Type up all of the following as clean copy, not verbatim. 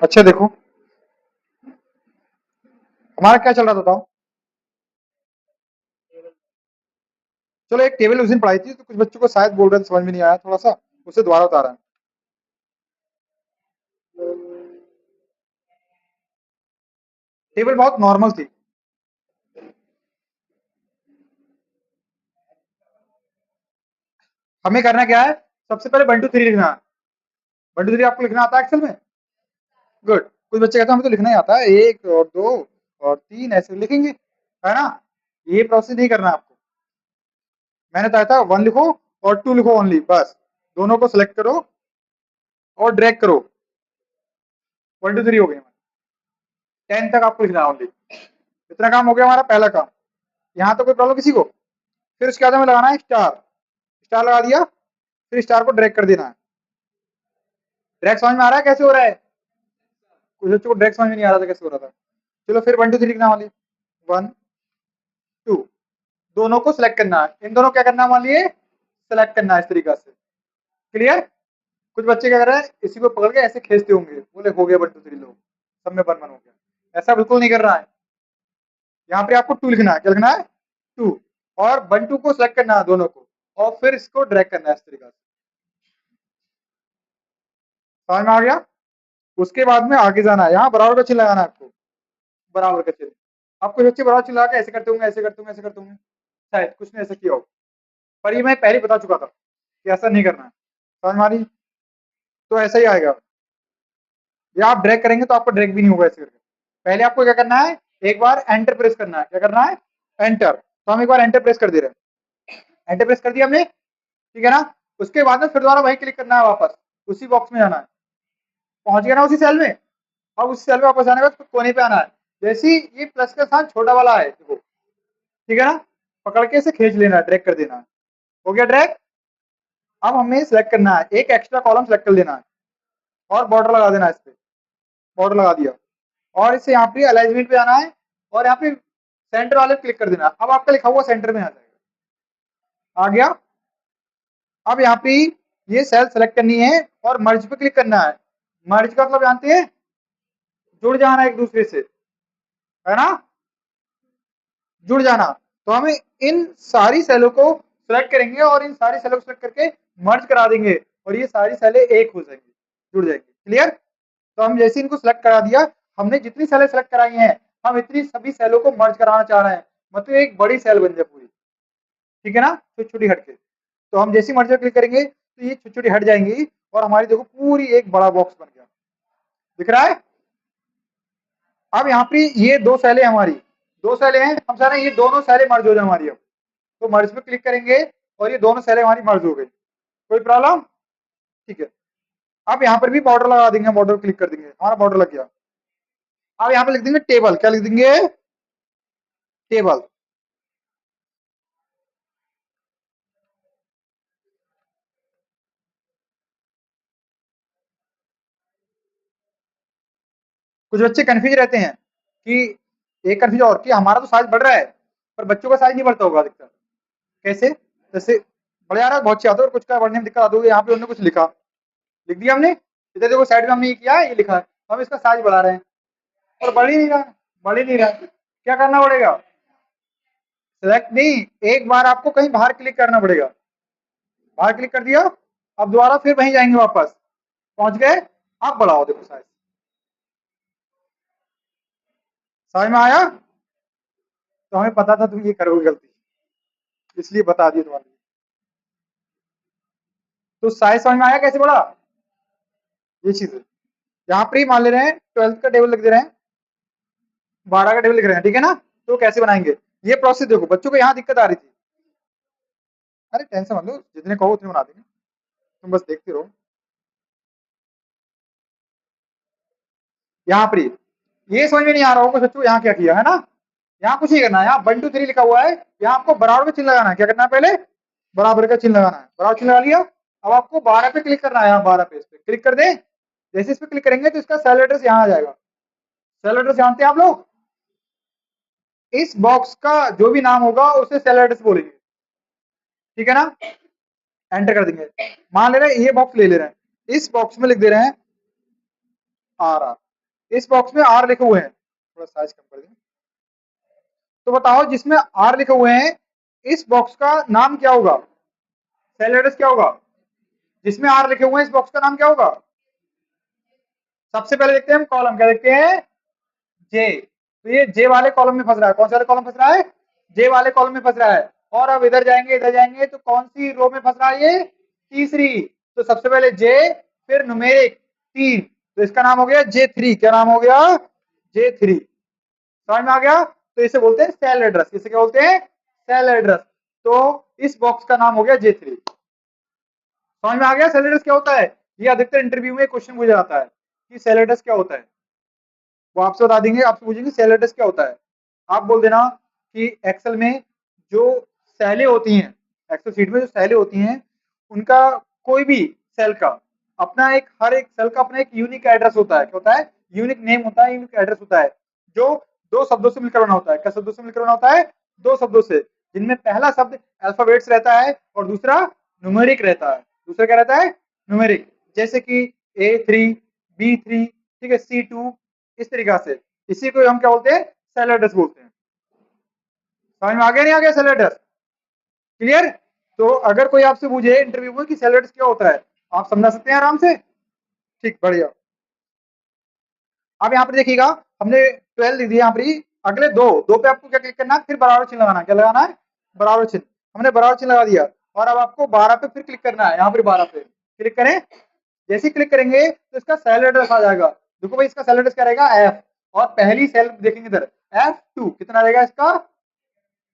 अच्छा देखो, हमारा क्या चल रहा था बताओ। चलो, एक टेबल उस दिन पढ़ाई थी तो कुछ बच्चों को शायद बोल रहे थे समझ में नहीं आया, थोड़ा सा उसे दोबारा बता रहा है। टेबल बहुत नॉर्मल थी। हमें करना क्या है, सबसे पहले 1 2 3 लिखना है। 1 2 3 आपको लिखना आता है एक्सेल में? गुड। कुछ बच्चे कहते हैं हमें तो लिखना ही आता है, 1 और 2 और 3 ऐसे लिखेंगे, है ना? ये प्रोसेस नहीं करना आपको। मैंने बताया था 1 लिखो और 2 लिखो ओनली, बस। दोनों को सिलेक्ट करो और ड्रैग करो। 1 2 3 हो गए। 10 तक आपको लिखना है ओनली। इतना काम हो गया हमारा पहला काम। यहाँ तो कोई प्रॉब्लम किसी को? फिर उसके बाद हमें लगाना है स्टार। स्टार लगा दिया, फिर स्टार को ड्रैग कर देना है। ड्रैग समझ में आ रहा है कैसे हो रहा है? कुछ बच्चों को ड्रैग समझ में नहीं आ रहा था कैसे हो रहा था। चलो फिर 1 2 3 लिखना वाली। 1 2, दोनों को सिलेक्ट करना है। इन दोनों क्या करना है मान लिए, सिलेक्ट करना है इस तरीका से। क्लियर? कुछ बच्चे क्या कर रहे हैं, इसी को पकड़ के ऐसे खींचते होंगे, बोले हो गया 1 2 3 लोग, सब में 1 1 हो गया। ऐसा बिल्कुल नहीं कर रहा है। यहाँ पे आपको 2 लिखना है। क्या लिखना है? 2। और 1 2 को सिलेक्ट करना है दोनों को, और फिर इसको ड्रैग करना है इस तरीका से। समझ में आ गया? उसके बाद में आगे जाना है, यहाँ बराबर का चिन्ह लगाना है आपको। बराबर का चिन्ह। आप कुछ बच्चे बराबर चिन्ह लगा के ऐसे करते होंगे, ऐसे करते होंगे, ऐसे करते होंगे, शायद कुछ ने ऐसे किया हो। पर ये मैं पहले ही बता चुका था कि ऐसा नहीं करना है। समझ में आ रही? तो ऐसा ही आएगा। या आप ड्रैग करेंगे तो आपका ड्रैग भी नहीं होगा ऐसे करके। पहले आपको क्या करना है, एक बार एंटर प्रेस करना है। क्या करना है? एंटर। तो हम एक बार एंटर प्रेस कर दे रहे हैं। एंटर प्रेस कर दिया हमने, ठीक है ना? उसके बाद में फिर दोबारा वहीं क्लिक करना है, वापस उसी बॉक्स में जाना है। पहुंच गया ना उसी सेल में? अब उस सेल में वापस आने के बाद कोने पे आना है। जैसे ही ये प्लस का साइन छोटा वाला है देखो, ठीक है ना, पकड़ के इसे खींच लेना है, ड्रैग कर देना है। हो गया ड्रैग। अब हमें सिलेक्ट करना है, एक एक्स्ट्रा कॉलम सिलेक्ट कर लेना है और बॉर्डर लगा देना है इस पे। बॉर्डर लगा दिया, और इसे यहाँ पे अलाइनमेंट पे आना है और यहाँ पे सेंटर वाले क्लिक कर देना। अब आपका लिखा हुआ सेंटर में आ जाएगा। आ गया? अब यहाँ पे ये सेल सेलेक्ट करनी है और मर्ज पे क्लिक करना है। मर्ज का मतलब जानते हैं? जुड़ जाना एक दूसरे से, है ना? जुड़ जाना। तो हमें इन सारी सेलों को सिलेक्ट करेंगे और इन सारी सेलों को सिलेक्ट करके मर्ज करा देंगे, और ये सारी सेलें एक हो जाएंगी, जुड़ जाएंगी। क्लियर? तो हम जैसे इनको सिलेक्ट करा दिया, हमने जितनी सेलें सिलेक्ट कराई हैं, हम इतनी सभी सेलों को मर्ज कराना चाह रहे हैं, मतलब एक बड़ी सेल बन जाए पूरी। ठीक है ना? छोटी छोटी हट के। तो हम जैसे मर्ज क्लिक करेंगे तो ये छोटी छोटी हट जाएंगी, और हमारी देखो पूरी एक बड़ा बॉक्स बन गया। दिख रहा है? अब यहाँ पे ये 2 सेलें हमारी, 2 सेलें हैं, हम चाह रहे हैं ये दोनों सेलें मर्ज हो जाए हमारी। अब तो मर्ज पे क्लिक करेंगे और ये दोनों सेलें हमारी मर्ज हो गई। कोई प्रॉब्लम? ठीक है। अब यहाँ पर भी बॉर्डर लगा देंगे, बॉर्डर क्लिक कर देंगे, हमारा बॉर्डर लग गया। अब यहाँ पे लिख देंगे टेबल। क्या लिख देंगे? टेबल। कुछ बच्चे कंफ्यूज रहते हैं कि एक कंफ्यूज और कि हमारा तो साइज बढ़ रहा है पर बच्चों का साइज नहीं बढ़ता होगा अधिकतर। कैसे? जैसे बढ़ जा रहा है बहुत अच्छी बात है, और कुछ का बढ़ने में दिक्कत आती होगी। यहाँ पे उन्होंने कुछ लिखा, लिख दिया हमने, इधर देखो साइड में हमने ये किया, ये लिखा है, हम इसका साइज बढ़ा रहे हैं और बढ़ ही नहीं रहा, बढ़ ही नहीं रहा। क्या करना पड़ेगा? सिलेक्ट नहीं, एक बार आपको कहीं बाहर क्लिक करना पड़ेगा। बाहर क्लिक कर दिया, अब दोबारा फिर वहीं जाएंगे वापस, पहुंच गए, आप बढ़ाओ देखो साइज। समझ में आया? तो हमें पता था तुम ये करोगे गलती, इसलिए बता दिए तुम्हारे लिए। तो साइज समझ में आया कैसे बढ़ा? ये चीज है। यहाँ पर ही मान ले रहे हैं 12th का टेबल लिख दे रहे हैं, 12 का टेबल लिख रहे हैं, ठीक है ना? तो कैसे बनाएंगे ये प्रोसेस देखो। बच्चों को यहाँ दिक्कत आ रही थी। अरे टेंशन मत लो, जितने कहो उतने बना देंगे, तुम बस देखते रहो। यहाँ पर ये समझ में नहीं आ रहा होगा बच्चों यहाँ क्या किया है ना? यहाँ कुछ नहीं करना है, यहाँ 1 2 3 लिखा हुआ है, यहाँ आपको बराबर का चिन्ह लगाना है। क्या करना है? पहले बराबर का चिन्ह लगाना है। बराबर चिन्ह लगा लिया, अब आपको 12 पे क्लिक करना है। यहाँ 12 पे इस पे क्लिक कर दें, जैसे इस पे क्लिक करेंगे तो इसका सेल एड्रेस यहाँ आ जाएगा। सेल एड्रेस जानते हैं आप लोग? इस बॉक्स का जो भी नाम होगा उसे सेल एड्रेस बोलेंगे, ठीक है ना। एंटर कर देंगे, मान ले रहे हैं ये बॉक्स ले रहे हैं, इस बॉक्स में लिख दे रहे हैं आर, इस बॉक्स में आर लिखे हुए हैं, थोड़ा साइज कम कर दें। तो बताओ जिसमें आर लिखे हुए हैं इस बॉक्स का नाम क्या होगा, सेल एड्रेस क्या होगा, जिसमें आर लिखे हुए हैं इस बॉक्स का नाम क्या होगा। सबसे पहले देखते हैं हम कॉलम, क्या देखते हैं, जे। तो ये जे वाले कॉलम में फंस रहा है, कौन से वाले कॉलम में फंस रहा है, जे वाले कॉलम में फंस रहा है। और अब इधर जाएंगे तो कौन सी रो में फंस रहा है ये, तीसरी। तो सबसे पहले जे, फिर न्यूमेरिक 3, तो इसका नाम हो गया J3, क्या नाम हो गया, J3। समझ में आ गया। तो इसे बोलते हैं सेल एड्रेस, इसे क्या बोलते हैं, सेल एड्रेस। तो इस बॉक्स का नाम हो गया J3। समझ में आ गया सेल एड्रेस क्या होता है। ये अधिकतर इंटरव्यू में क्वेश्चन पूछा जाता है कि सेल एड्रेस क्या होता है, वो आपसे बता देंगे, आपसे पूछेंगे सेल एड्रेस क्या होता है। आप बोल देना कि एक्सेल में जो सेलें होती हैं, एक्सेल शीट में जो सेलें होती हैं उनका कोई भी सेल का अपना एक, हर एक सेल का अपना एक यूनिक एड्रेस होता है, क्या होता है, यूनिक नेम होता है, यूनिक एड्रेस होता है, जो दो शब्दों से मिलकर बना होता है। क्या शब्दों से मिलकर बना होता है, दो शब्दों से, जिनमें पहला शब्द अल्फाबेट्स रहता है और दूसरा न्यूमेरिक रहता है। दूसरा क्या रहता है, न्यूमेरिक, जैसे कि A3, B3, ठीक है, C2, इस तरीका से। इसी को हम क्या बोलते हैं, सेल एड्रेस बोलते हैं। समझ में आ गया नहीं आ गया सेल एड्रेस, क्लियर। तो अगर कोई आपसे पूछे इंटरव्यू में कि सेल एड्रेस क्या होता है, आप समझा सकते हैं आराम से, ठीक, बढ़िया। अब यहाँ पर देखिएगा हमने 12 लिख दिया यहाँ पर, अगले दो दो पे आपको क्या क्लिक करना है, फिर बराबर चिन्ह लगाना, क्या लगाना है, बराबर चिन्ह। हमने बराबर चिन्ह लगा दिया और अब आपको 12 पे फिर क्लिक करना है, यहाँ पर 12 पे क्लिक करें। जैसे ही क्लिक करेंगे तो इसका सेल एड्रेस आ जाएगा। देखो भाई इसका सेल एड्रेस क्या रहेगा, F, और पहली सेल देखेंगे इधर F2, कितना रहेगा इसका,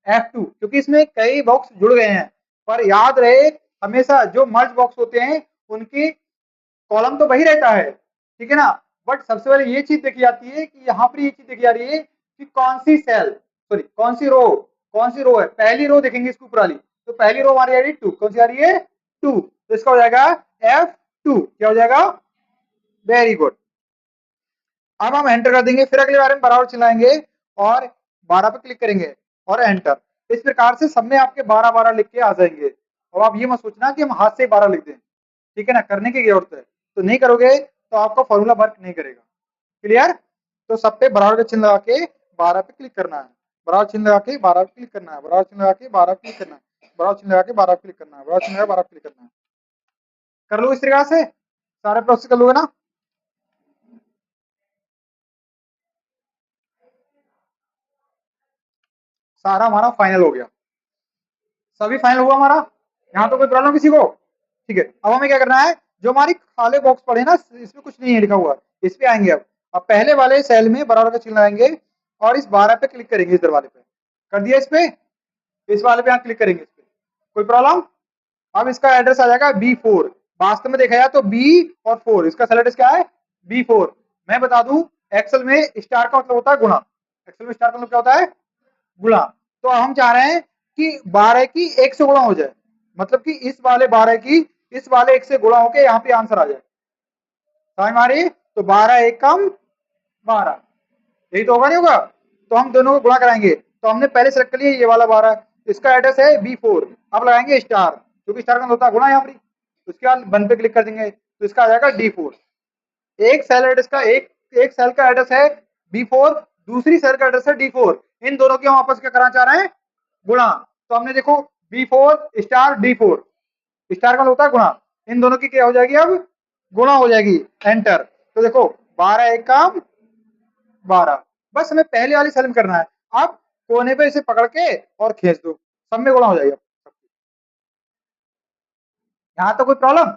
F2, क्योंकि इसमें कई बॉक्स जुड़ गए हैं। पर याद रहे हमेशा जो मर्ज बॉक्स होते हैं उनकी कॉलम तो वही रहता है, ठीक है ना। बट सबसे पहले ये चीज देखी जाती है कि यहाँ पर ये चीज देखी जा रही है कि कौन सी सेल, सॉरी कौन सी रो, कौन सी रो है, पहली रो देखेंगे इसके ऊपर वाली, तो पहली रो हमारी आ रही है 2, कौन सी आ रही है 2, तो इसका हो जाएगा F2, क्या हो जाएगा, वेरी गुड। अब हम एंटर कर देंगे, फिर अगली बार हम बराबर चलाएंगे और 12 पे क्लिक करेंगे और एंटर। इस प्रकार से सब में आपके 12-12 लिख के आ जाएंगे। और आप ये मत सोचना कि हम हाथ से 12 लिख दें, ठीक है ना, करने की जरूरत है, तो नहीं करोगे तो आपका फॉर्मूला वर्क नहीं करेगा, क्लियर। तो सब पे बराबर का चिन्ह लगा के 12 पे क्लिक करना है, बराबर चिन्ह लगा के 12 पे क्लिक करना है, बराबर चिन्ह लगा के 12 पे क्लिक करना है, बराबर चिन्ह लगा के 12 पे क्लिक करना है, बराबर चिन्ह लगा 12 पे क्लिक करना है। कर लो इस तरीके से सारे प्रोसेस कर लोगे ना। सारा हमारा फाइनल हो गया, सभी फाइनल हुआ हमारा, यहाँ तो कोई प्रॉब्लम किसी को, ठीक है। अब हमें क्या करना है, जो हमारी खाली बॉक्स पड़े ना, इसमें कुछ नहीं है लिखा हुआ, इस पे आएंगे। अब पहले वाले सेल में बराबर का चिन्ह लगाएंगे और इस 12 पे क्लिक करेंगे, इस दरवाजे पे कर दिया, इस पे, इस वाले पे यहाँ क्लिक करेंगे, इस पे कोई प्रॉब्लम। अब इसका एड्रेस आ जाएगा B4, वास्तव में देखा जाए तो B और 4, इसका सेल एड्रेस क्या है, B4। मैं बता दूं एक्सेल में स्टार का मतलब होता है गुणा, एक्सेल में स्टार का मतलब क्या होता है, गुणा। तो हम चाह रहे हैं कि 12 की 1 से गुणा हो जाए, मतलब कि इस वाले 12 की इस वाले 1 से गुणा होके यहाँ पे आंसर आ जाए, समझ में आ रही। तो 12 1 कम 12, यही तो होगा नहीं होगा। तो हम दोनों को गुणा कराएंगे, तो हमने पहले सेलेक्ट कर लिया ये वाला 12, इसका एड्रेस है B4। अब लगाएंगे स्टार, क्योंकि स्टार का मतलब होता है गुणा यहाँ पर। उसके बाद 1 पे क्लिक कर देंगे तो इसका आ जाएगा D4। एक सेल एड्रेस का एक सेल का एड्रेस है B4, दूसरी सेल का एड्रेस है D4, इन दोनों की हम आपस क्या कराना चाह रहे हैं, गुणा। तो हमने देखो B4 स्टार D4, स्टार का होता है गुणा, इन दोनों की क्या हो जाएगी, अब गुणा हो जाएगी, एंटर। तो देखो 12 1 का 12, बस हमें पहले वाली सेल में करना है। अब कोने पे इसे पकड़ के और खींच दो, सब में गुणा हो जाएगा। यहाँ तो कोई प्रॉब्लम,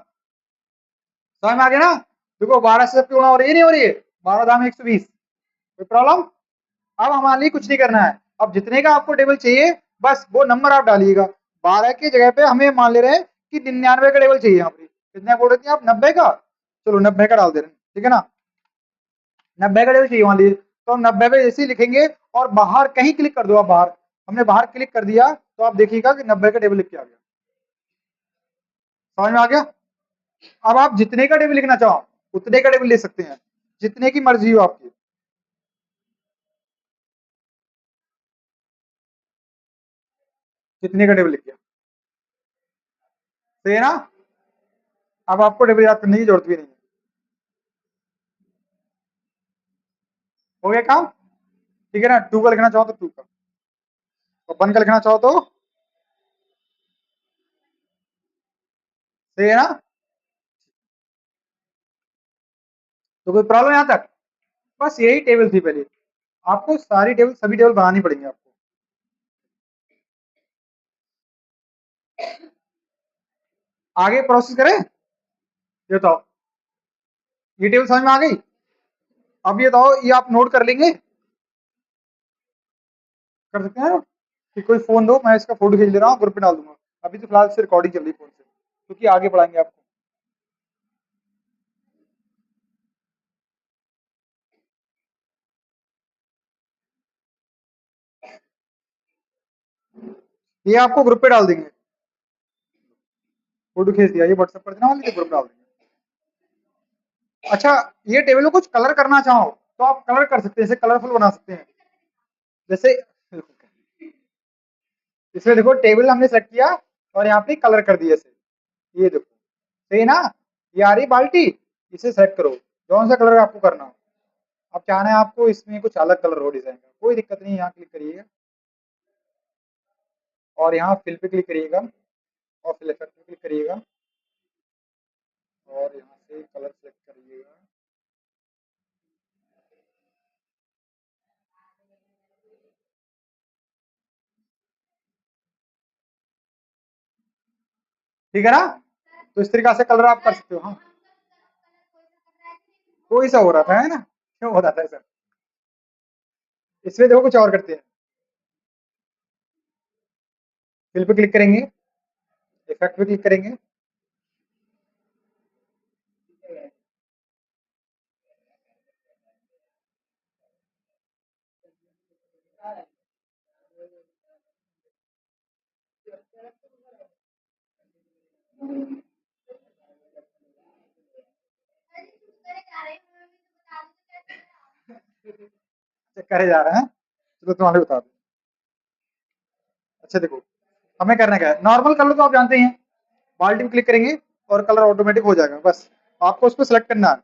समझ में आ गया ना। देखो 12 से सबकी गुणा हो रही है, नहीं हो रही है, 12 दाम 120, कोई प्रॉब्लम। अब हमारे लिए कुछ नहीं करना है, अब जितने का आपको टेबल चाहिए बस वो नंबर आप डालिएगा। 12 की जगह पे हमें मान ले रहे हैं कि 99 का टेबल चाहिए, यहाँ पे कितने बोल रहे थे आप, 90 का, चलो 90 का डाल दे रहे हैं, ठीक है ना, 90 का टेबल चाहिए मान लीजिए। तो 90 पे जैसे ही लिखेंगे और बाहर कहीं क्लिक कर दो, आप बाहर, हमने बाहर क्लिक कर दिया तो आप देखिएगा कि 90 का टेबल लिख के आ गया, समझ में आ गया। अब आप जितने का टेबल लिखना चाहो उतने का टेबल ले सकते हैं, जितने की मर्जी हो आपकी। कितने का टेबल लिख दिया, सही है ना। अब आपको टेबल याद करने की जरूरत भी नहीं है। हो गया काम, ठीक है ना। 2 का लिखना चाहो तो 2 का, और 1 का लिखना चाहो तो, सही है ना। तो कोई प्रॉब्लम यहाँ तक, बस यही टेबल थी पहले। आपको सारी टेबल, सभी टेबल बनानी पड़ेंगे आपको। आगे प्रोसेस करें, ये बताओ, ये टेबल समझ में आ गई। अब ये बताओ, ये आप नोट कर लेंगे, कर सकते हैं कि कोई फोन दो, मैं इसका फोटो खींच ले रहा हूँ, ग्रुप पे डाल दूंगा। अभी तो फिलहाल से रिकॉर्डिंग चल रही है फोन से, क्योंकि आगे बढ़ाएंगे आपको। ये आपको ग्रुप पे डाल देंगे, फोटो खींच दिया, ये व्हाट्सएप कर देना वाले, ग्रुप डाल देंगे। अच्छा, ये टेबल में कुछ कलर करना चाहो तो आप कलर कर सकते हैं, इसे कलरफुल बना सकते हैं। जैसे इसमें देखो, टेबल हमने सेलेक्ट किया और यहाँ पे कलर कर दिया इसे, ये देखो, सही है ना। ये आ रही बाल्टी, इसे सेलेक्ट करो, कौन सा कलर आपको करना हो। अब चाहना है आपको इसमें कुछ अलग कलर हो डिजाइन का, कोई दिक्कत नहीं, यहाँ क्लिक करिएगा और यहाँ फिल पे क्लिक करिएगा और फिल इफेक्ट पे क्लिक करिएगा और यहाँ से कलर सेलेक्ट करिएगा। ठीक है ना। तो इस तरीके से कलर आप कर सकते हो। हाँ, कोई सा हो रहा था, है ना, क्यों हो रहा था ऐसा। इसमें देखो कुछ और करते हैं, फिल पे क्लिक करेंगे, इफेक्ट पे क्लिक करेंगे, चेक करे जा रहे हैं, चलो तुम्हारे बता दो। अच्छा देखो, हमें करना क्या है, नॉर्मल कलर तो आप जानते ही हैं, बाल्टी पे क्लिक करेंगे और कलर ऑटोमेटिक हो जाएगा। बस आपको उस पर सिलेक्ट करना है।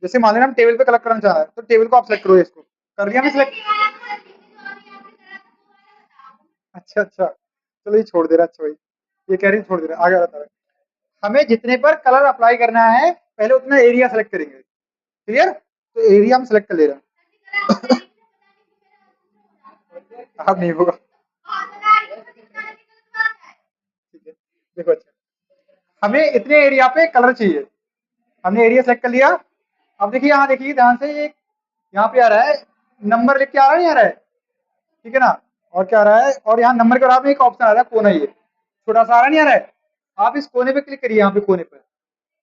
जैसे मान लेना हम टेबल पे कलर करना चाह रहे हैं, तो टेबल को आप सिलेक्ट करो, इसको कर लिया मैं सिलेक्ट। अच्छा अच्छा, चलो ये छोड़ दे रहा, अच्छा भाई, ये कह रही छोड़ दे रहा, आगे बता रहा है। हमें जितने पर कलर अप्लाई करना है, पहले उतना एरिया सेलेक्ट करेंगे, क्लियर। तो एरिया हम सेलेक्ट कर ले रहे हैं। अब नहीं होगा, ठीक है। देखो, अच्छा, हमें इतने एरिया पे कलर चाहिए, हमने एरिया सेलेक्ट कर लिया। अब देखिए, यहाँ देखिए ध्यान से, ये यहाँ पे आ रहा है नंबर लिख के आ रहा है, नहीं आ रहा है, ठीक है ना। और क्या आ रहा है, और यहाँ नंबर के बराबर में एक ऑप्शन आ रहा है कोना, ये छोटा सा आ रहा नहीं आ रहा है। आप इस कोने पे क्लिक करिए, यहाँ पे कोने पे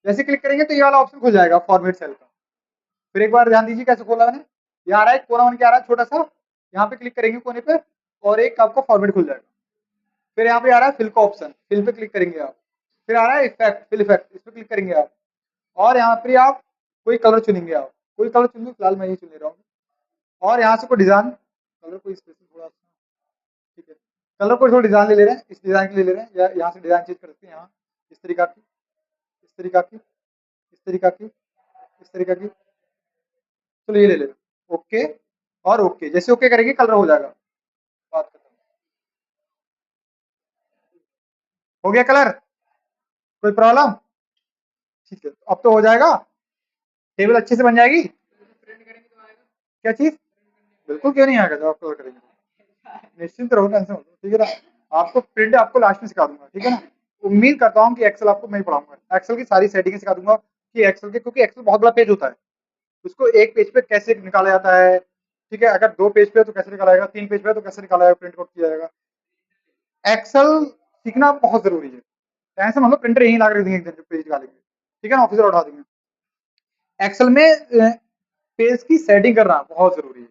जैसे क्लिक करेंगे तो ये वाला ऑप्शन खुल जाएगा, फॉर्मेट सेल का। फिर एक बार ध्यान दीजिए कैसे खोला मैंने, ये आ रहा है कोना बन के आ रहा है छोटा सा, यहाँ पे क्लिक करेंगे कोने पे और एक आपको फॉर्मेट खुल जाएगा। फिर यहाँ पे आ रहा है फिल का ऑप्शन, फिल पे क्लिक करेंगे आप। फिर आ रहा है इफेक्ट, फिल इफेक्ट, इस पे क्लिक करेंगे आप और यहाँ पे आप कोई कलर चुनेंगे, आप कोई कलर चुन लो, फिलहाल मैं ये चुन ले रहा हूँ। और यहाँ से कोई डिजाइन कलर, कोई स्पेशल थोड़ा सा, ठीक है, कलर कोई थोड़ा डिजाइन ले ले रहे हैं, इस डिजाइन के लिए ले रहे हैं, या यहाँ से डिजाइन चेंज कर सकते हैं, यहाँ इस तरीका की, इस तरीका की, इस तरीका की, इस तरीका की, चलो ये ले ले, ओके। और ओके, जैसे ओके करेंगे कलर हो जाएगा, बात खत्म। हो गया कलर, कोई प्रॉब्लम, ठीक है, अब तो हो जाएगा, टेबल अच्छे से बन जाएगी। क्या चीज, बिल्कुल क्यों नहीं आएगा जब आप कलर करेंगे, निश्चिंत रहो, टेंशन मत लो, ठीक है ना। आपको प्रिंट आपको लास्ट में सिखा दूंगा, ठीक है ना। उम्मीद करता हूँ कि एक्सेल आपको मैं ही पढ़ाऊंगा, एक्सेल की सारी सेटिंग्स सिखा दूंगा कि एक्सेल के, क्योंकि एक्सेल बहुत बड़ा पेज होता है, उसको एक पेज पे कैसे निकाला जाता है, ठीक है। अगर 2 पेज पे है तो कैसे निकाला जाएगा, 3 पेज पे है तो कैसे निकाला जाएगा, प्रिंट आउट किया जाएगा। एक्सेल सीखना बहुत जरूरी है, टेंशन मतलब प्रिंटर यहीं ला कर देंगे एक दिन, पेज निकालेंगे, ठीक है ना, ऑफिस उठा देंगे। एक्सेल में पेज की सेटिंग करना बहुत जरूरी है,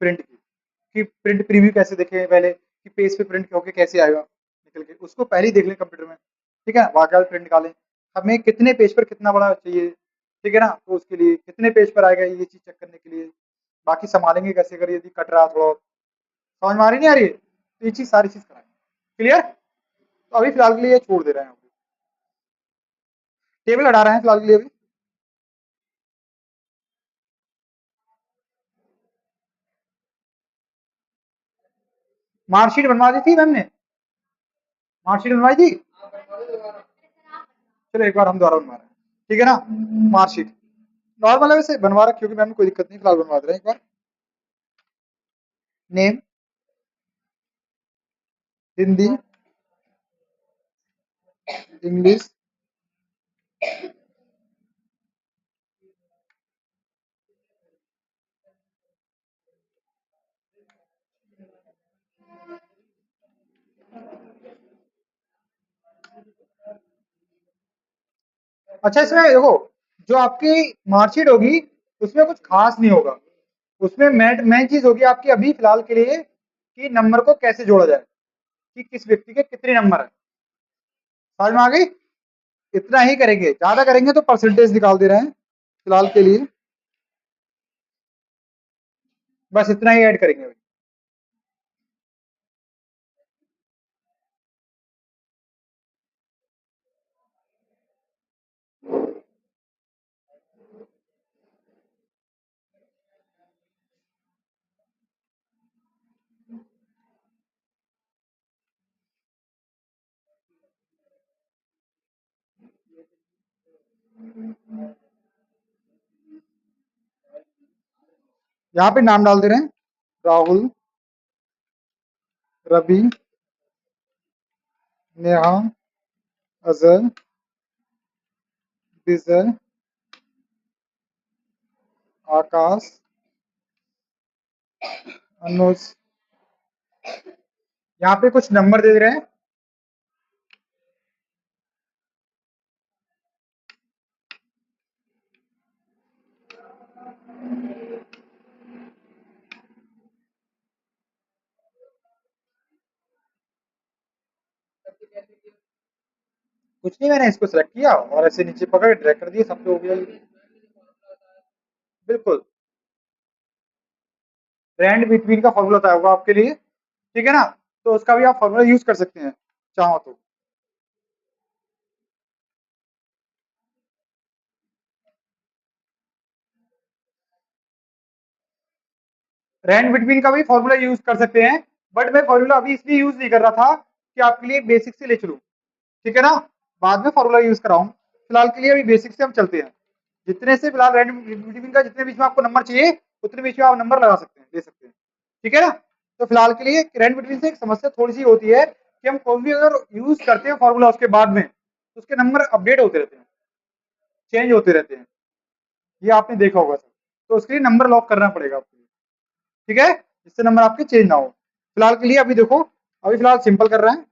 प्रिंट की, कि प्रिंट प्रीव्यू कैसे देखें पहले, कि पेज पे प्रिंट होके कैसे आएगा निकल के, उसको पहले ही देख लें कंप्यूटर में, ठीक है। वाकई प्रिंट निकालें, हमें कितने पेज पर कितना बड़ा चाहिए, ठीक है ना, तो उसके लिए कितने पेज पर आएगा ये चीज चेक करने के लिए। बाकी संभालेंगे कैसे, अगर यदि कट रहा थोड़ा, समझ में आ रही नहीं आ रही है, तो ये चीज सारी चीज कराएंगे, क्लियर? तो अभी फिलहाल के लिए ये छोड़ दे रहे हैं, टेबल हटा रहे हैं फिलहाल के लिए अभी। मार्कशीट बनवा दी थी मैम ने, मार्कशीट बनवाई थी। चलो एक बार हम दोबारा बनवा रहे हैं, ठीक है ना। मार्कशीट नॉर्मल है वैसे, बनवा रखी होगी मैम, कोई दिक्कत नहीं, फिलहाल बनवा दे रहे हैं एक बार। नेम हिंदी, इंग्लिश, अच्छा इसमें देखो, जो आपकी मार्कशीट होगी उसमें कुछ खास नहीं होगा, उसमें मेन चीज होगी आपकी अभी फिलहाल के लिए कि नंबर को कैसे जोड़ा जाए, कि किस व्यक्ति के कितने नंबर है। समझ में आ गई? इतना ही करेंगे, ज्यादा करेंगे तो परसेंटेज निकाल दे रहे हैं फिलहाल के लिए, बस इतना ही ऐड करेंगे। यहाँ पे नाम डाल दे रहे हैं, राहुल, रवि, नेहा, अजहर, विजय, आकाश, अनुज। यहाँ पे कुछ नंबर दे रहे हैं, कुछ नहीं, मैंने इसको सेलेक्ट किया और ऐसे नीचे पकड़ के ड्रैग कर दिया, सब पे हो गया ये। बिल्कुल, रैंड बिटवीन का फॉर्मूला बताया होगा आपके लिए, ठीक है ना, तो उसका भी आप फॉर्मूला यूज कर सकते हैं चाहो तो। रैंड बिटवीन का भी फॉर्मूला यूज कर सकते हैं, बट मैं फॉर्मूला अभी इसलिए यूज नहीं कर रहा था कि आपके लिए बेसिक से ले चलूं, ठीक है ना, बाद में फॉर्मूला यूज कराऊं, फिलहाल के लिए अभी बेसिक से हम चलते हैं। जितने से फिलहाल रैंड बिटवीन का जितने बीच में आपको नंबर चाहिए उतने बीच में आप नंबर लगा सकते हैं, दे सकते हैं, ठीक है ना। तो फिलहाल के लिए रैंड बिटवीन से एक समस्या थोड़ी सी होती है कि हम कोई भी अगर यूज करते हैं फॉर्मूला उसके बाद में तो उसके नंबर अपडेट होते रहते हैं, चेंज होते रहते हैं, ये आपने देखा होगा सर, तो उसके लिए नंबर लॉक करना पड़ेगा आपको, ठीक है, जिससे नंबर आपके चेंज ना हो। फिलहाल के लिए अभी देखो, अभी फिलहाल सिंपल कर रहे हैं।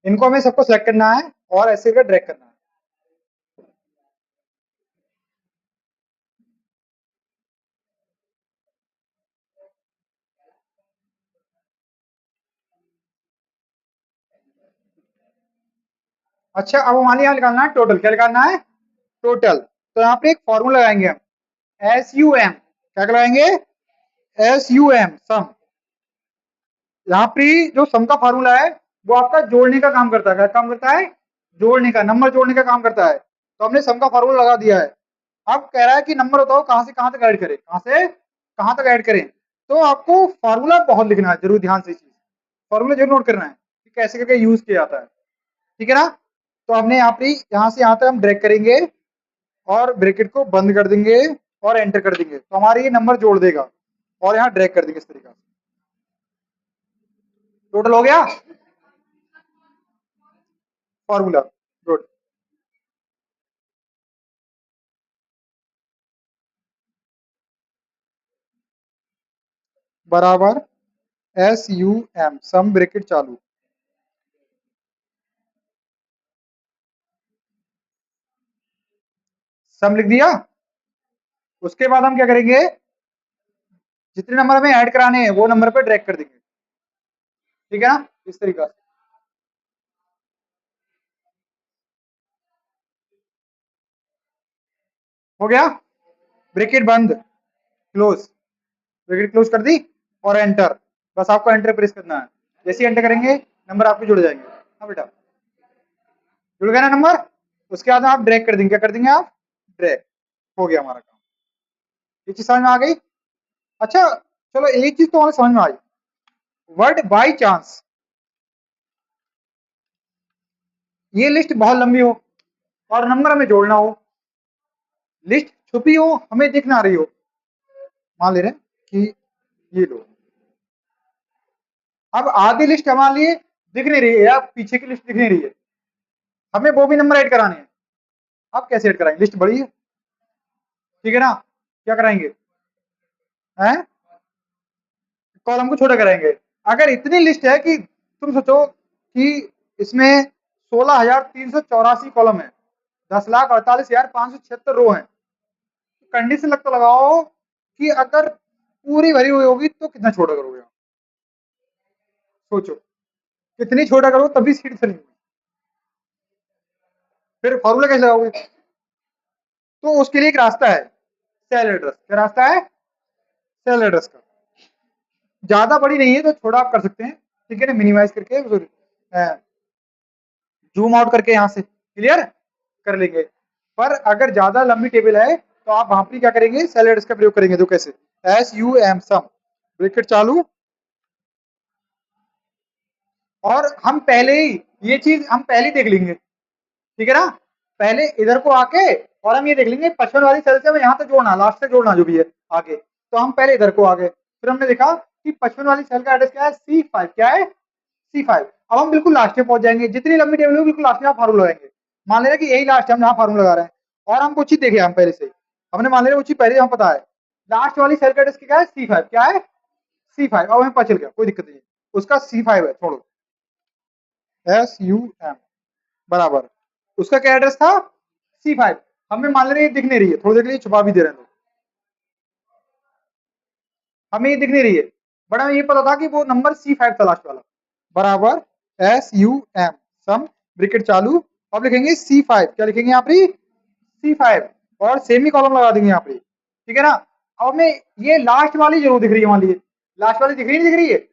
इनको हमें सबको सेलेक्ट करना है और ऐसे कर ड्रैग करना है। अच्छा अब हमारे यहाँ निकालना है टोटल, क्या निकालना है? टोटल। तो यहाँ पे एक फॉर्मूला लगाएंगे हम, SUM, क्या लगाएंगे? SUM, सम। यहाँ पे जो सम का फार्मूला है वो आपका जोड़ने का काम करता है, क्या काम करता है? जोड़ने का, नंबर जोड़ने का काम करता है। तो हमने सम का फार्मूला लगा दिया है। अब कह रहा है कि नंबर बताओ कहाँ से कहाँ तक ऐड करें, कहाँ से कहाँ तक ऐड करें। तो आपको फार्मूला बहुत लिखना है, जरूर ध्यान से चीज, फार्मूला जरूर नोट करना है कि कैसे करके यूज किया जाता है, ठीक है ना। तो हमने यहाँ से यहाँ तक हम ड्रैग करेंगे और ब्रैकेट को बंद कर देंगे और एंटर कर देंगे, तो हमारे ये नंबर जोड़ देगा और यहाँ ड्रैग कर देंगे इस तरीके से। टोटल हो गया फॉर्मूला, गुड। बराबर SUM, सम ब्रैकेट चालू, सम लिख दिया। उसके बाद हम क्या करेंगे, जितने नंबर हमें ऐड कराने हैं वो नंबर पे ड्रैग कर देंगे, ठीक है ना, इस तरीके से। हो गया, ब्रैकेट बंद, क्लोज, ब्रैकेट क्लोज कर दी और एंटर। बस आपको एंटर प्रेस करना है। जैसे एंटर करेंगे नंबर आपके जुड़ जाएंगे। हाँ बेटा, जुड़ गया ना नंबर। उसके बाद आप ड्रैग कर देंगे, क्या कर देंगे आप, ड्रैग। हो गया हमारा काम। ये चीज समझ में आ गई। अच्छा चलो, एक चीज तो हमें समझ में आई, वर्ड बाई चांस, ये लिस्ट बहुत लंबी हो और नंबर हमें जोड़ना हो, लिस्ट छुपी हो हमें दिख ना रही हो। मान ले रहे हैं कि ये लो, अब आधी लिस्ट हमारे लिए दिख नहीं रही है या पीछे की लिस्ट दिख नहीं रही है, हमें वो भी नंबर ऐड कराने हैं। आप कैसे ऐड कराएंगे, लिस्ट बड़ी है, ठीक है ना, क्या कराएंगे हैं, कॉलम को छोटा कराएंगे। अगर इतनी लिस्ट है कि तुम सोचो कि इसमें 16,384 कॉलम है, 10,48,576 रो है, कंडीशन लग तो लगाओ कि अगर पूरी भरी हुई होगी तो कितना छोटा करोगे आप? सोचो कितनी छोटा करो तभी सीट चलेगी। फिर फॉर्मूला कैसे लगाओगे? तो उसके लिए एक रास्ता है, सेल एड्रेस। क्या रास्ता है? सेल एड्रेस का। ज्यादा बड़ी नहीं है तो छोटा आप कर सकते हैं, ठीक है ना, मिनिमाइज करके, जूम आउट करके यहाँ से क्लियर कर लेंगे। पर अगर ज्यादा लंबी टेबल है तो आप वहां पर क्या करेंगे, सेल एड्रेस का प्रयोग करेंगे। तो कैसे, SUM सम, ब्रैकेट चालू, और हम पहले ही ये चीज हम पहले ही देख लेंगे, ठीक है ना। पहले इधर को आके और हम ये देख लेंगे 55 वाली सेल से हमें यहाँ तक जोड़ना, लास्ट तक जोड़ना जो भी है आगे। तो हम पहले इधर को आ गए, फिर हमने देखा कि 55 वाली सेल का एड्रेस क्या है, C5। क्या है? C5। अब हम बिल्कुल लास्ट में पहुंच जाएंगे, जितनी लंबी टेबल होगी बिल्कुल लास्ट में आप फार्मूला लगाएंगे। मान लेना कि यही लास्ट है, हम जहाँ फार्मूला लगा रहे हैं, और हम कुछ ही देखे हम पहले से, हमने मान लेना कुछ ही पहले हम पता है लास्ट वाली सेल का एड्रेस क्या है, C5। क्या है? C5। अब हमें पता चल गया, कोई दिक्कत नहीं, उसका C5 है, छोड़ो, SUM बराबर, उसका क्या एड्रेस था, C5। हमें मान ले रहे दिख नहीं रही है, थोड़ी देर के लिए छुपा भी दे रहे हैं, हमें ये दिख नहीं रही है, बट हमें ये पता था कि वो नंबर C5 था लास्ट वाला, बराबर SUM सम, ब्रैकेट चालू, अब लिखेंगे C5। क्या लिखेंगे यहाँ पर, C5, और सेमी कॉलम लगा देंगे यहाँ पे, ठीक है ना। अब हमें ये लास्ट वाली जरूर दिख रही है, मान लीजिए लास्ट वाली दिख रही, नहीं दिख रही है,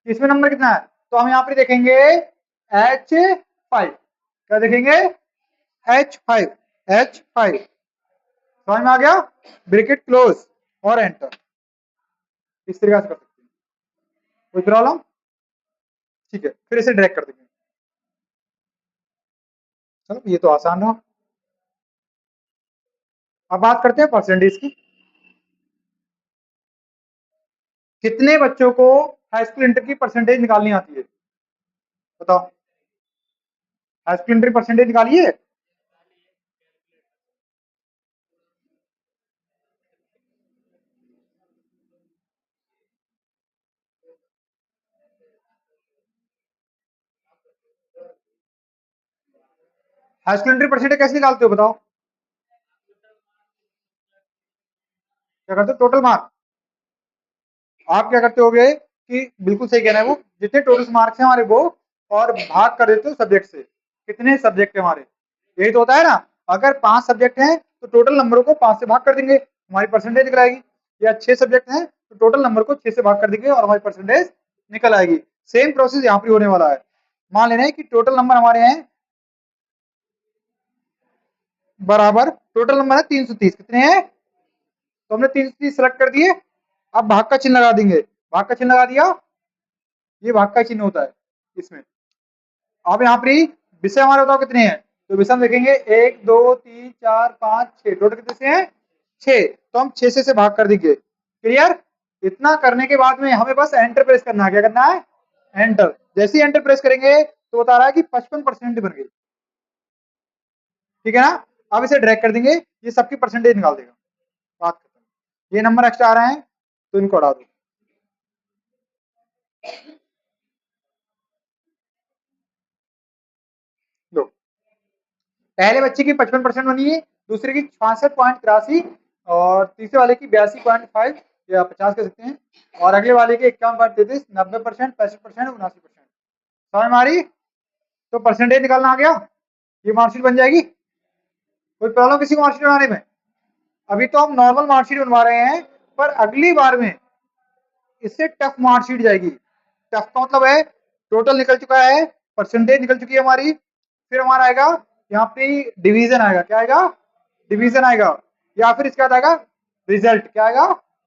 इसमें नंबर कितना है, तो हम यहाँ पे देखेंगे H5। क्या देखेंगे, H5, H5। समझ में आ गया, ब्रैकेट क्लोज और एंटर, इस तरीके से कर सकते हैं। कोई प्रॉब्लम? ठीक है, फिर इसे ड्रैग कर देंगे। चलो ये तो आसान रहा। अब बात करते हैं परसेंटेज की। कितने बच्चों को हाई स्कूल इंटर की परसेंटेज निकालनी आती है, बताओ, हाई स्कूल इंटर परसेंटेज निकालिए। हाई स्कूल इंटर परसेंटेज कैसे निकालते हो बताओ, क्या करते हो, टोटल मार्क। आप क्या करते होगे कि बिल्कुल सही कहना है, वो जितने टोटल मार्क्स हैं हमारे वो, और भाग कर देते हो सब्जेक्ट से, कितने सब्जेक्ट है हमारे, यही तो होता है ना। अगर 5 सब्जेक्ट हैं तो टोटल नंबर को 5 से भाग कर देंगे, हमारी परसेंटेज निकल आएगी। या 6 सब्जेक्ट हैं तो टोटल नंबर को 6 से भाग कर देंगे और हमारी परसेंटेज निकल आएगी। सेम प्रोसेस यहाँ पर होने वाला है। मान लेना है कि टोटल नंबर हमारे हैं बराबर, टोटल नंबर है 330, कितने हैं, तो हमने 330 सेलेक्ट कर दिए। अब भाग का चिन्ह लगा देंगे, भाग का चिन्ह लगा दिया, ये भाग का चिन्ह होता है इसमें। अब यहाँ पर विषय हमारे बताओ कितने हैं, तो विषय हम देखेंगे 1 2 3 4 5 6, टोटल कितने से हैं 6, तो हम 6 से भाग कर देंगे। क्लियर? इतना करने के बाद में हमें बस एंटर प्रेस करना है। क्या करना है, एंटर। जैसे ही एंटर प्रेस करेंगे तो बता रहा है कि 55% बन गई, ठीक है ना। अब इसे ड्रैग कर देंगे, ये सबकी परसेंटेज निकाल देगा, बात खत्म। ये नंबर एक्स्ट्रा आ रहे हैं तो इनको हटा दो। लो, पहले बच्चे की 55% बनी है, दूसरे की 66.83, और तीसरे वाले की 82.5 या 50 कह सकते हैं, और अगले वाले के 51.33, 90%, 65%, 79%। समझ में आ रही? तो परसेंटेज निकालना आ गया, ये मार्कशीट बन जाएगी। कोई प्रॉब्लम किसी को मार्कशीट बनाने में? अभी तो हम नॉर्मल मार्कशीट बनवा रहे हैं, पर अगली बार में इससे टफ मार्कशीट जाएगी। टफ का मतलब है टोटल निकल चुका है, परसेंटेज निकल चुकी है हमारी, फिर हमारा आएगा यहाँ पे डिवीजन आएगा। क्या आएगा? डिवीजन आएगा। या फिर इसके बाद आएगा रिजल्ट। क्या आएगा?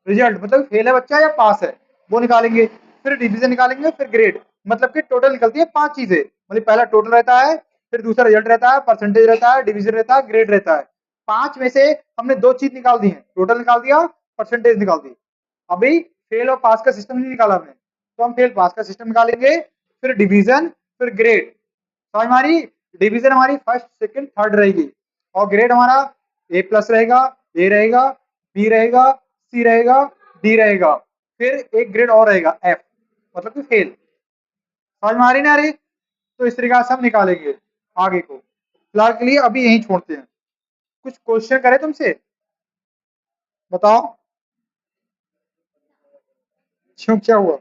रिजल्ट, मतलब फेल है बच्चा या पास है वो निकालेंगे। फिर डिवीजन निकालेंगे, फिर ग्रेड। मतलब कि टोटल निकलती है 5 चीजें। मतलब पहला टोटल रहता है, फिर दूसरा रिजल्ट रहता है, परसेंटेज रहता है, डिवीजन रहता है, ग्रेड रहता है। 5 में से हमने 2 चीज निकाल दी है, टोटल निकाल दिया, परसेंटेज निकाल दी। अभी फेल और पास का सिस्टम नहीं निकाला हमने, तो हम फेल पास का सिस्टम निकालेंगे, फिर डिवीजन, फिर ग्रेड। तो हमारी डिवीजन हमारी फर्स्ट सेकंड थर्ड रहेगी, और ग्रेड हमारा ए प्लस रहेगा, ए रहेगा, बी रहेगा, सी रहेगा, डी रहेगा, फिर एक ग्रेड और रहेगा एफ, मतलब कि फेल। समझ में आ रही ना? आ रही? तो इस तरीके से हम निकालेंगे आगे को। फिलहाल के लिए अभी यहीं छोड़ते हैं। कुछ क्वेश्चन करे तुमसे, बताओ। क्यों, क्या हुआ?